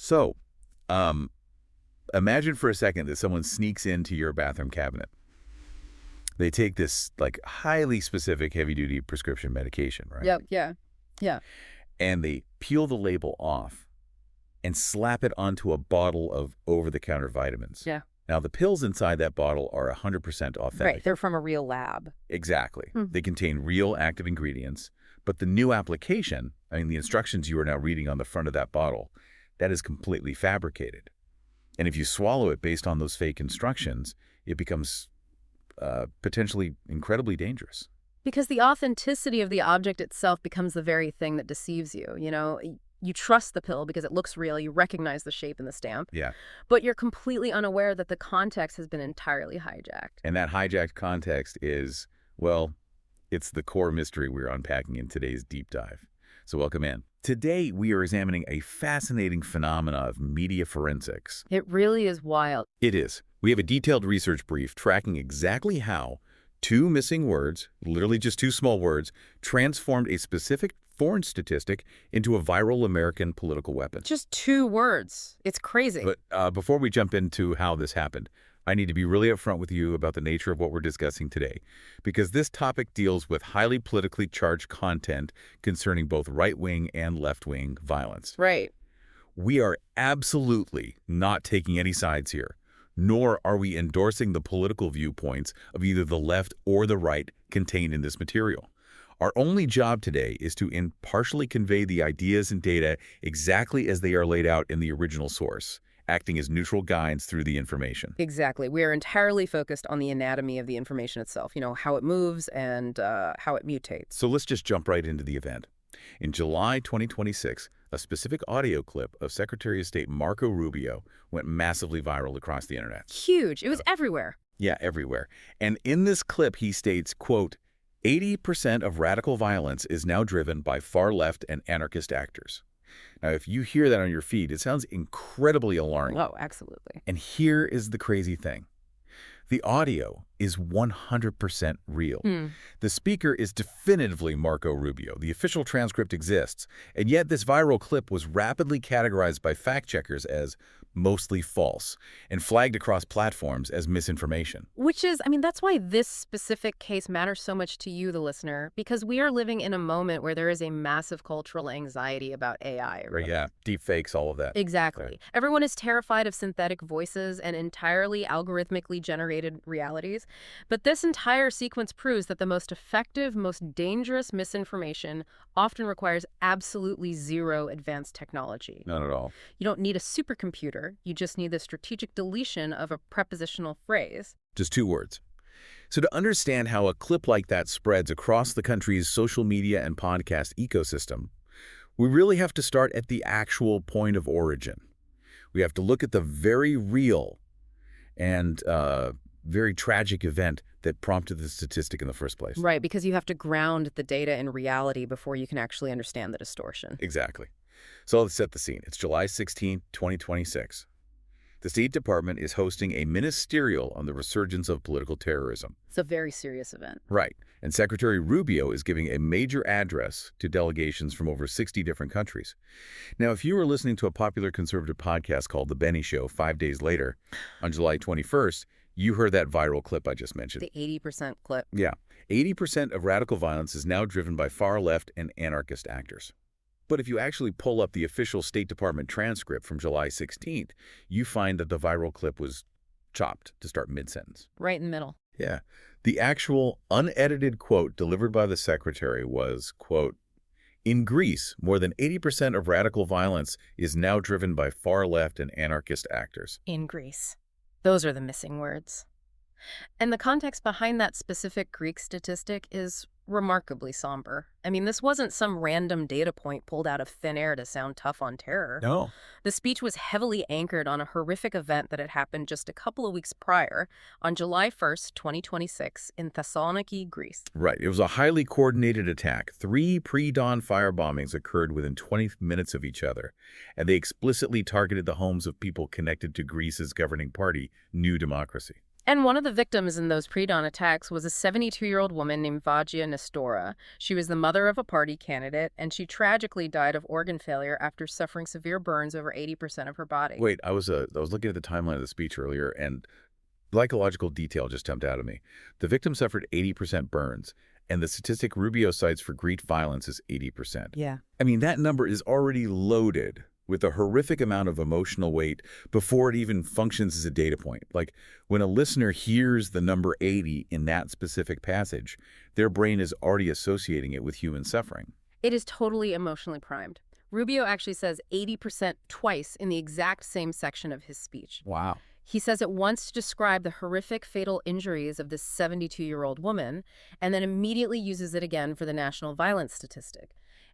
So, um, imagine for a second that someone sneaks into your bathroom cabinet. They take this like highly specific heavy-duty prescription medication, right? Yep. Yeah. Yeah. And they peel the label off and slap it onto a bottle of over-the-counter vitamins. Yeah. Now, the pills inside that bottle are 100% authentic. Right. They're from a real lab. Exactly. They contain real active ingredients, but the new application, I mean, the instructions you are now reading on the front of that bottle, that is completely fabricated. And if you swallow it based on those fake instructions, it becomes potentially incredibly dangerous. Because the authenticity of the object itself becomes the very thing that deceives you. You trust the pill because it looks real, you recognize the shape and the stamp, Yeah. but you're completely unaware that the context has been entirely hijacked. And that hijacked context is, well, it's the core mystery we're unpacking in today's deep dive. So welcome in. Today, we are examining a fascinating phenomena of media forensics. It really is wild. It is. We have a detailed research brief tracking exactly how two missing words, literally just two small words, transformed a specific foreign statistic into a viral American political weapon. Just 2 words. It's crazy. But before we jump into how this happened, I need to be really upfront with you about the nature of what we're discussing today, because this topic deals with highly politically charged content concerning both right-wing and left-wing violence. Right. We are absolutely not taking any sides here, nor are we endorsing the political viewpoints of either the left or the right contained in this material. Our only job today is to impartially convey the ideas and data exactly as they are laid out in the original source, acting as neutral guides through the information. Exactly. We are entirely focused on the anatomy of the information itself, how it moves and how it mutates. So let's just jump right into the event. In July 2026, a specific audio clip of Secretary of State Marco Rubio went massively viral across the internet. Huge. It was everywhere. Yeah, everywhere. And in this clip, he states, quote, 80% of radical violence is now driven by far-left and anarchist actors. Now, if you hear that on your feed, it sounds incredibly alarming. Oh, absolutely. And here is the crazy thing. The audio is 100% real. The speaker is definitively Marco Rubio. The official transcript exists. And yet this viral clip was rapidly categorized by fact-checkers as mostly false and flagged across platforms as misinformation. Which is, that's why this specific case matters so much to you, the listener, because we are living in a moment where there is a massive cultural anxiety about AI. Right, yeah. Deep fakes, all of that. Exactly. Right. Everyone is terrified of synthetic voices and entirely algorithmically generated realities. But this entire sequence proves that the most effective, most dangerous misinformation often requires absolutely zero advanced technology. None at all. You don't need a supercomputer. You just need the strategic deletion of a prepositional phrase. Just 2 words. So to understand how a clip like that spreads across the country's social media and podcast ecosystem, we really have to start at the actual point of origin. We have to look at the very real and very tragic event that prompted the statistic in the first place. Right, because you have to ground the data in reality before you can actually understand the distortion. Exactly. So let's set the scene. It's July 16, 2026. The State Department is hosting a ministerial on the resurgence of political terrorism. It's a very serious event. Right. And Secretary Rubio is giving a major address to delegations from over 60 different countries. Now, if you were listening to a popular conservative podcast called The Benny Show 5 days later, on July 21st, you heard that viral clip I just mentioned. The 80% clip. Yeah. 80% of radical violence is now driven by far-left and anarchist actors. But if you actually pull up the official State Department transcript from July 16th, you find that the viral clip was chopped to start mid-sentence. Right in the middle. Yeah. The actual unedited quote delivered by the secretary was, quote, "In Greece, more than 80% of radical violence is now driven by far-left and anarchist actors." In Greece. Those are the missing words. And the context behind that specific Greek statistic is remarkably somber. This wasn't some random data point pulled out of thin air to sound tough on terror. No. The speech was heavily anchored on a horrific event that had happened just a couple of weeks prior, on July 1st, 2026, in Thessaloniki, Greece. Right. It was a highly coordinated attack. 3 pre-dawn fire bombings occurred within 20 minutes of each other, and they explicitly targeted the homes of people connected to Greece's governing party, New Democracy. And one of the victims in those pre-dawn attacks was a 72-year-old woman named Vagia Nestora. She was the mother of a party candidate, and she tragically died of organ failure after suffering severe burns over 80% of her body. Wait, I was looking at the timeline of the speech earlier, and psychological detail just jumped out at me. The victim suffered 80% burns, and the statistic Rubio cites for Greek violence is 80%. Yeah. I mean, that number is already loaded with a horrific amount of emotional weight before it even functions as a data point. Like, when a listener hears the number 80 in that specific passage, their brain is already associating it with human suffering. It is totally emotionally primed. Rubio actually says 80% twice in the exact same section of his speech. Wow. He says it once to describe the horrific fatal injuries of this 72-year-old woman, and then immediately uses it again for the national violence statistic.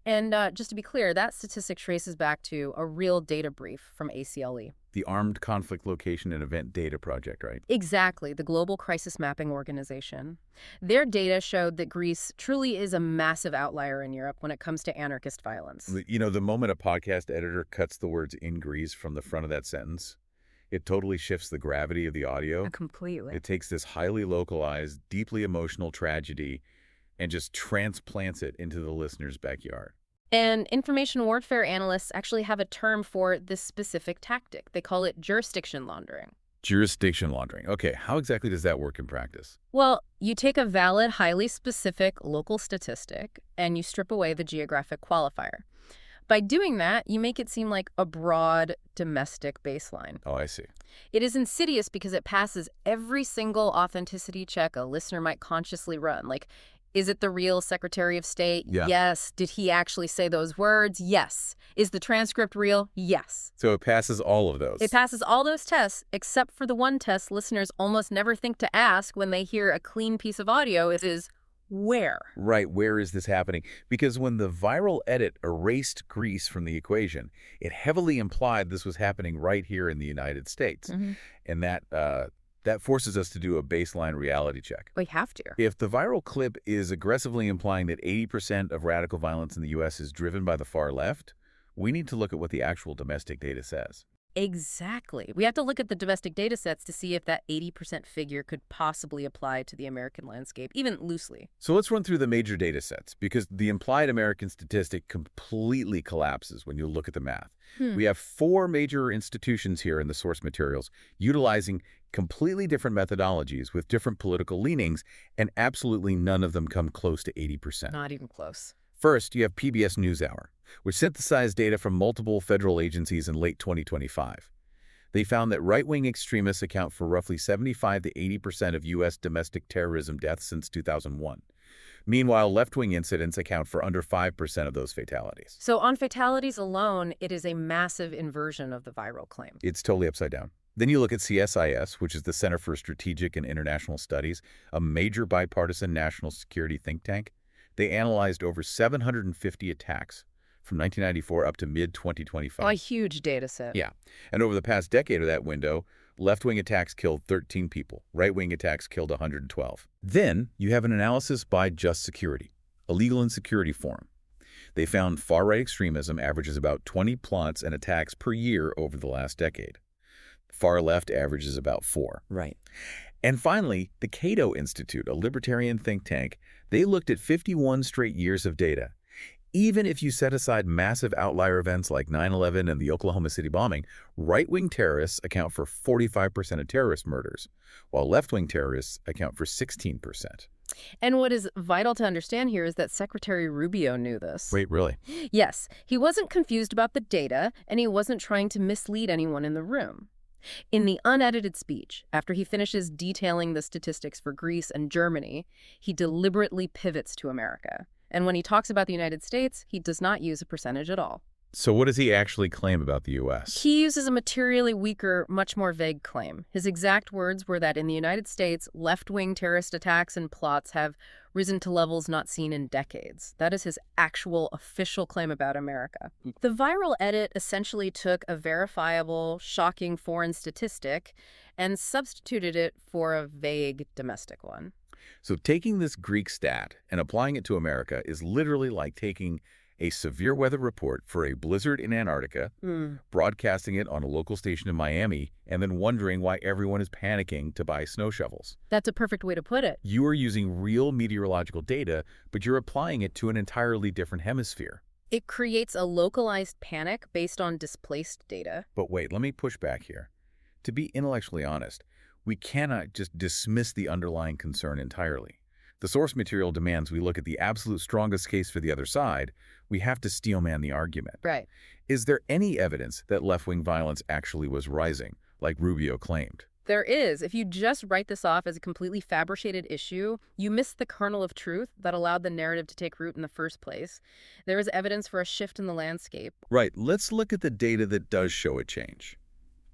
And just to be clear, that statistic traces back to a real data brief from ACLE. The Armed Conflict Location and Event Data Project, right? Exactly, the Global Crisis Mapping Organization. Their data showed that Greece truly is a massive outlier in Europe when it comes to anarchist violence. You know, the moment a podcast editor cuts the words "in Greece" from the front of that sentence, it totally shifts the gravity of the audio. Completely. It takes this highly localized, deeply emotional tragedy and just transplants it into the listener's backyard. And information warfare analysts actually have a term for this specific tactic. They call it jurisdiction laundering. Jurisdiction laundering. Okay, how exactly does that work in practice? Well, you take a valid, highly specific local statistic and you strip away the geographic qualifier. By doing that, you make it seem like a broad domestic baseline. Oh, I see. It is insidious because it passes every single authenticity check a listener might consciously run. Like, is it the real Secretary of State? Yeah. Yes. Did he actually say those words? Yes. Is the transcript real? Yes. So it passes all of those. It passes all those tests, except for the one test listeners almost never think to ask when they hear a clean piece of audio. It is where? Right, where is this happening? Because when the viral edit erased Greece from the equation, it heavily implied this was happening right here in the United States. And that forces us to do a baseline reality check. We have to. If the viral clip is aggressively implying that 80% of radical violence in the U.S. is driven by the far left, we need to look at what the actual domestic data says. Exactly. We have to look at the domestic data sets to see if that 80% figure could possibly apply to the American landscape, even loosely. So let's run through the major data sets, because the implied American statistic completely collapses when you look at the math. We have 4 major institutions here in the source materials utilizing completely different methodologies with different political leanings, and absolutely none of them come close to 80%. Not even close. First, you have PBS NewsHour, which synthesized data from multiple federal agencies in late 2025. They found that right-wing extremists account for roughly 75 to 80% of U.S. domestic terrorism deaths since 2001. Meanwhile, left-wing incidents account for under 5% of those fatalities. So on fatalities alone, it is a massive inversion of the viral claim. It's totally upside down. Then you look at CSIS, which is the Center for Strategic and International Studies, a major bipartisan national security think tank. They analyzed over 750 attacks from 1994 up to mid-2025. Oh, a huge data set. Yeah. And over the past decade of that window, left-wing attacks killed 13 people. Right-wing attacks killed 112. Then you have an analysis by Just Security, a legal and security forum. They found far-right extremism averages about 20 plots and attacks per year over the last decade. Far left averages about 4. Right. And finally, the Cato Institute, a libertarian think tank, they looked at 51 straight years of data. Even if you set aside massive outlier events like 9/11 and the Oklahoma City bombing, right-wing terrorists account for 45% of terrorist murders, while left-wing terrorists account for 16%. And what is vital to understand here is that Secretary Rubio knew this. Wait, really? Yes, he wasn't confused about the data, and he wasn't trying to mislead anyone in the room. In the unedited speech, after he finishes detailing the statistics for Greece and Germany, he deliberately pivots to America. And when he talks about the United States, he does not use a percentage at all. So what does he actually claim about the U.S.? He uses a materially weaker, much more vague claim. His exact words were that in the United States, left-wing terrorist attacks and plots have risen to levels not seen in decades. That is his actual official claim about America. The viral edit essentially took a verifiable, shocking foreign statistic and substituted it for a vague domestic one. So taking this Greek stat and applying it to America is literally like taking a severe weather report for a blizzard in Antarctica, broadcasting it on a local station in Miami, and then wondering why everyone is panicking to buy snow shovels. That's a perfect way to put it. You are using real meteorological data, but you're applying it to an entirely different hemisphere. It creates a localized panic based on displaced data. But wait, let me push back here. To be intellectually honest, we cannot just dismiss the underlying concern entirely. The source material demands we look at the absolute strongest case for the other side. We have to steelman the argument. Right. Is there any evidence that left-wing violence actually was rising, like Rubio claimed? There is. If you just write this off as a completely fabricated issue, you miss the kernel of truth that allowed the narrative to take root in the first place. There is evidence for a shift in the landscape. Right, let's look at the data that does show a change.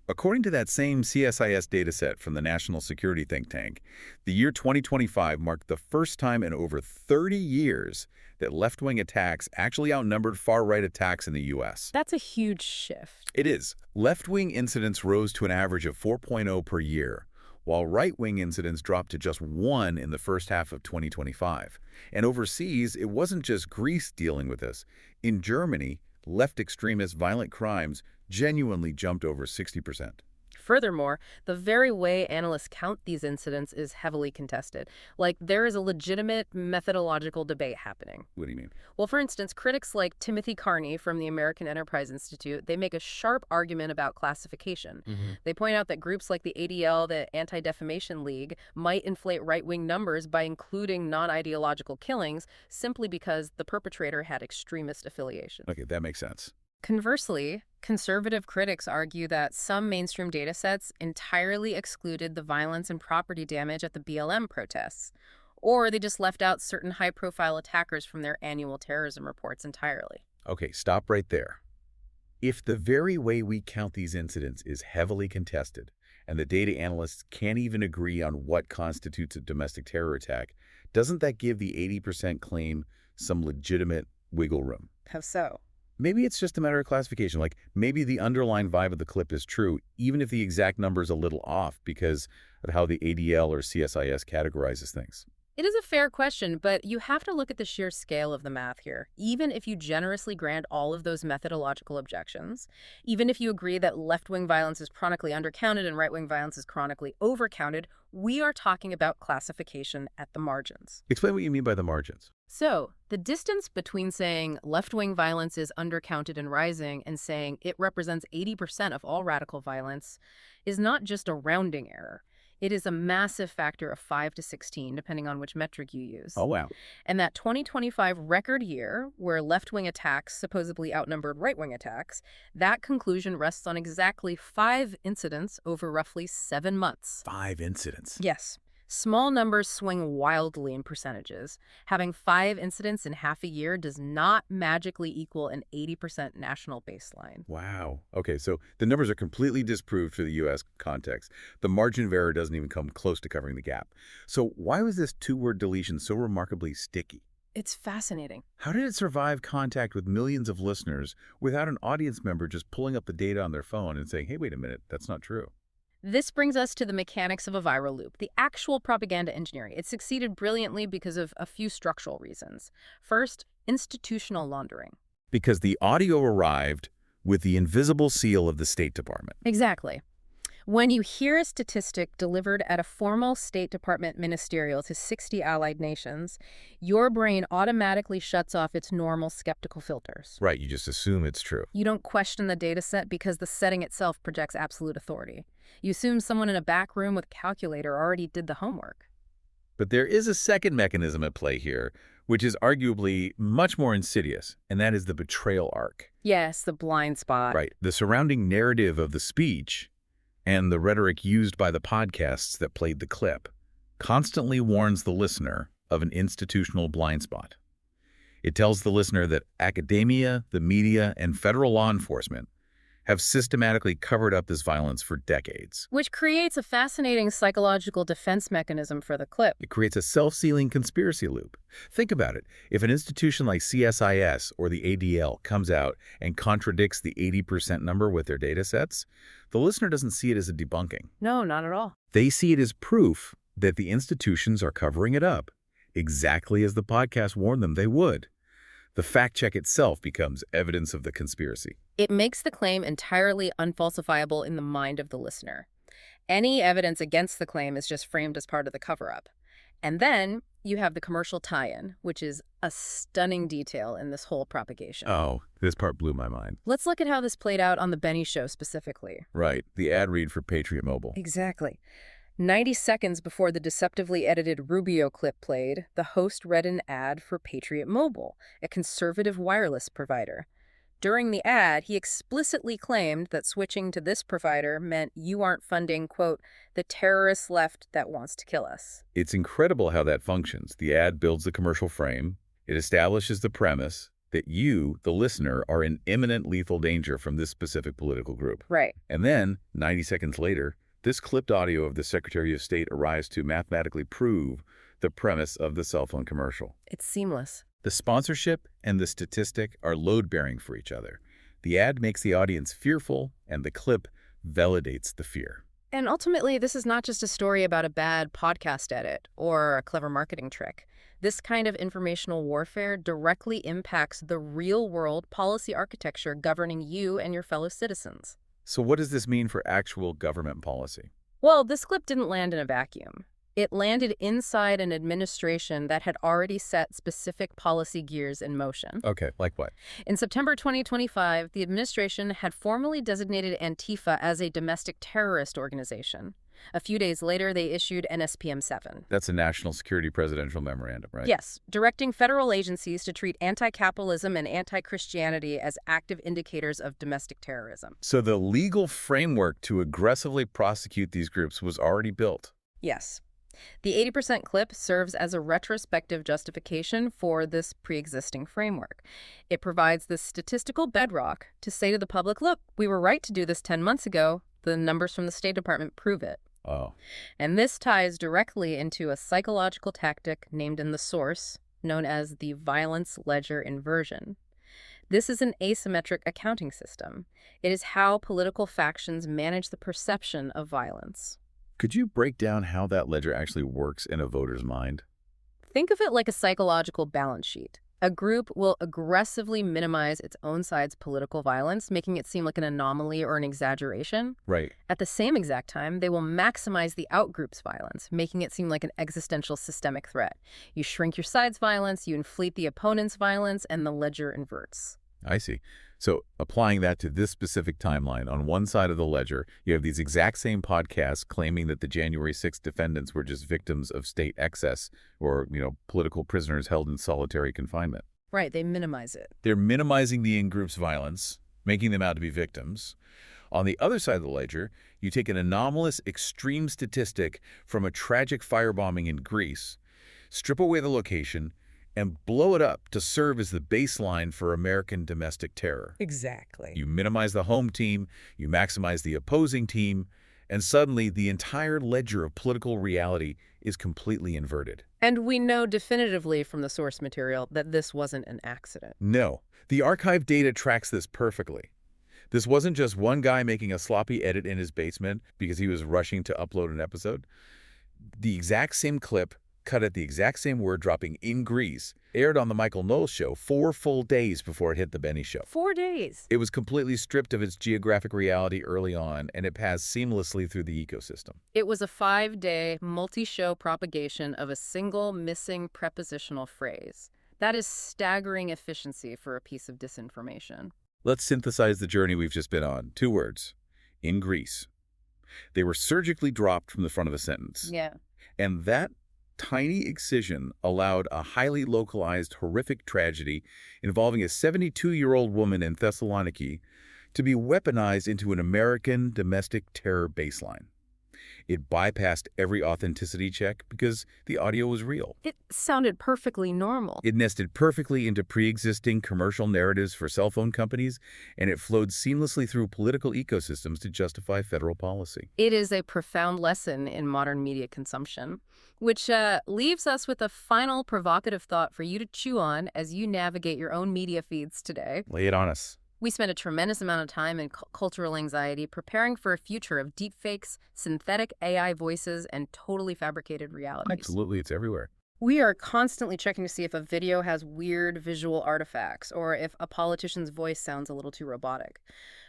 According to that same CSIS dataset from the National Security Think Tank, the year 2025 marked the first time in over 30 years that left-wing attacks actually outnumbered far-right attacks in the U.S. That's a huge shift. It is. Left-wing incidents rose to an average of 4.0 per year, while right-wing incidents dropped to just 1 in the first half of 2025. And overseas, it wasn't just Greece dealing with this. In Germany, left extremist violent crimes genuinely jumped over 60%. Furthermore, the very way analysts count these incidents is heavily contested. Like, there is a legitimate methodological debate happening. What do you mean? Well, for instance, critics like Timothy Carney from the American Enterprise Institute, they make a sharp argument about classification. They point out that groups like the ADL, the Anti-Defamation League, might inflate right-wing numbers by including non-ideological killings simply because the perpetrator had extremist affiliation. Okay, that makes sense. Conversely, conservative critics argue that some mainstream datasets entirely excluded the violence and property damage at the BLM protests, or they just left out certain high-profile attackers from their annual terrorism reports entirely. Okay, stop right there. If the very way we count these incidents is heavily contested, and the data analysts can't even agree on what constitutes a domestic terror attack, doesn't that give the 80% claim some legitimate wiggle room? How so? Maybe it's just a matter of classification. Like, maybe the underlying vibe of the clip is true, even if the exact number is a little off because of how the ADL or CSIS categorizes things. It is a fair question, but you have to look at the sheer scale of the math here. Even if you generously grant all of those methodological objections, even if you agree that left-wing violence is chronically undercounted and right-wing violence is chronically overcounted, we are talking about classification at the margins. Explain what you mean by the margins. So, the distance between saying left-wing violence is undercounted and rising and saying it represents 80% of all radical violence is not just a rounding error. It is a massive factor of 5 to 16, depending on which metric you use. Oh, wow. And that 2025 record year, where left-wing attacks supposedly outnumbered right-wing attacks, that conclusion rests on exactly 5 incidents over roughly 7 months. 5 incidents. Yes. Small numbers swing wildly in percentages. Having 5 incidents in half a year does not magically equal an 80% national baseline. Wow. Okay, so the numbers are completely disproved for the U.S. context. The margin of error doesn't even come close to covering the gap. So why was this 2-word deletion so remarkably sticky? It's fascinating. How did it survive contact with millions of listeners without an audience member just pulling up the data on their phone and saying, hey, wait a minute, that's not true? This brings us to the mechanics of a viral loop, the actual propaganda engineering. It succeeded brilliantly because of a few structural reasons. First, institutional laundering. Because the audio arrived with the invisible seal of the State Department. Exactly. When you hear a statistic delivered at a formal State Department ministerial to 60 allied nations, your brain automatically shuts off its normal skeptical filters. Right, you just assume it's true. You don't question the data set because the setting itself projects absolute authority. You assume someone in a back room with a calculator already did the homework. But there is a second mechanism at play here, which is arguably much more insidious, and that is the betrayal arc. Yes, the blind spot. Right, the surrounding narrative of the speech and the rhetoric used by the podcasts that played the clip constantly warns the listener of an institutional blind spot. It tells the listener that academia, the media, and federal law enforcement have systematically covered up this violence for decades. Which creates a fascinating psychological defense mechanism for the clip. It creates a self-sealing conspiracy loop. Think about it. If an institution like CSIS or the ADL comes out and contradicts the 80% number with their data sets, the listener doesn't see it as a debunking. No, not at all. They see it as proof that the institutions are covering it up, exactly as the podcast warned them they would. The fact check itself becomes evidence of the conspiracy. It makes the claim entirely unfalsifiable in the mind of the listener. Any evidence against the claim is just framed as part of the cover-up. And then you have the commercial tie-in, which is a stunning detail in this whole propagation. Oh, this part blew my mind. Let's look at how this played out on the Benny Show specifically. Right, the ad read for Patriot Mobile. Exactly. 90 seconds before the deceptively edited Rubio clip played, the host read an ad for Patriot Mobile, a conservative wireless provider. During the ad, he explicitly claimed that switching to this provider meant you aren't funding, quote, the terrorist left that wants to kill us. It's incredible how that functions. The ad builds the commercial frame. It establishes the premise that you, the listener, are in imminent lethal danger from this specific political group. Right. And then, 90 seconds later, this clipped audio of the Secretary of State arrives to mathematically prove the premise of the cell phone commercial. It's seamless. The sponsorship and the statistic are load-bearing for each other. The ad makes the audience fearful, and the clip validates the fear. And ultimately, this is not just a story about a bad podcast edit or a clever marketing trick. This kind of informational warfare directly impacts the real-world policy architecture governing you and your fellow citizens. So what does this mean for actual government policy? Well, this clip didn't land in a vacuum. It landed inside an administration that had already set specific policy gears in motion. Okay, like what? In September 2025, the administration had formally designated Antifa as a domestic terrorist organization. A few days later, they issued NSPM 7. That's a National Security Presidential Memorandum, right? Yes, directing federal agencies to treat anti-capitalism and anti-Christianity as active indicators of domestic terrorism. So the legal framework to aggressively prosecute these groups was already built. Yes. The 80% clip serves as a retrospective justification for this pre-existing framework. It provides the statistical bedrock to say to the public, look, we were right to do this 10 months ago. The numbers from the State Department prove it. Oh. And this ties directly into a psychological tactic named in the source, known as the violence ledger inversion. This is an asymmetric accounting system. It is how political factions manage the perception of violence. Could you break down how that ledger actually works in a voter's mind? Think of it like a psychological balance sheet. A group will aggressively minimize its own side's political violence, making it seem like an anomaly or an exaggeration. Right. At the same exact time, they will maximize the outgroup's violence, making it seem like an existential systemic threat. You shrink your side's violence, you inflate the opponent's violence, and the ledger inverts. I see. So applying that to this specific timeline, on one side of the ledger, you have these exact same podcasts claiming that the January 6th defendants were just victims of state excess or, political prisoners held in solitary confinement. Right, they minimize it. They're minimizing the in-group's violence, making them out to be victims. On the other side of the ledger, you take an anomalous extreme statistic from a tragic firebombing in Greece, strip away the location, and blow it up to serve as the baseline for American domestic terror. Exactly. You minimize the home team, you maximize the opposing team, and suddenly the entire ledger of political reality is completely inverted. And we know definitively from the source material that this wasn't an accident. No, the archive data tracks this perfectly. This wasn't just one guy making a sloppy edit in his basement because he was rushing to upload an episode. The exact same clip, cut at the exact same word dropping in Greece, aired on the Michael Knowles Show 4 full days before it hit the Benny Show. 4 days. It was completely stripped of its geographic reality early on, and it passed seamlessly through the ecosystem. It was a 5-day, multi-show propagation of a single missing prepositional phrase. That is staggering efficiency for a piece of disinformation. Let's synthesize the journey we've just been on. 2 words. In Greece. They were surgically dropped from the front of a sentence. Yeah. And that tiny excision allowed a highly localized, horrific tragedy involving a 72-year-old woman in Thessaloniki to be weaponized into an American domestic terror baseline. It bypassed every authenticity check because the audio was real. It sounded perfectly normal. It nested perfectly into pre-existing commercial narratives for cell phone companies, and it flowed seamlessly through political ecosystems to justify federal policy. It is a profound lesson in modern media consumption, which leaves us with a final provocative thought for you to chew on as you navigate your own media feeds today. Lay it on us. We spend a tremendous amount of time in cultural anxiety preparing for a future of deepfakes, synthetic AI voices, and totally fabricated realities. Absolutely, it's everywhere. We are constantly checking to see if a video has weird visual artifacts or if a politician's voice sounds a little too robotic.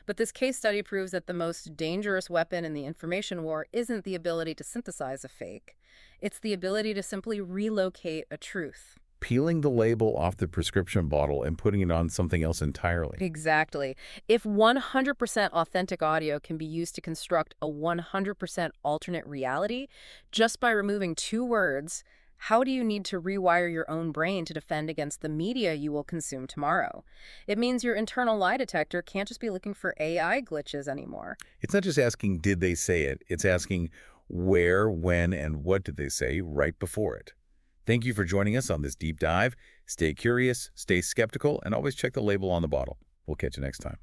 But this case study proves that the most dangerous weapon in the information war isn't the ability to synthesize a fake. It's the ability to simply relocate a truth. Peeling the label off the prescription bottle and putting it on something else entirely. Exactly. If 100% authentic audio can be used to construct a 100% alternate reality just by removing two words, how do you need to rewire your own brain to defend against the media you will consume tomorrow? It means your internal lie detector can't just be looking for AI glitches anymore. It's not just asking, did they say it? It's asking where, when, and what did they say right before it. Thank you for joining us on this deep dive. Stay curious, stay skeptical, and always check the label on the bottle. We'll catch you next time.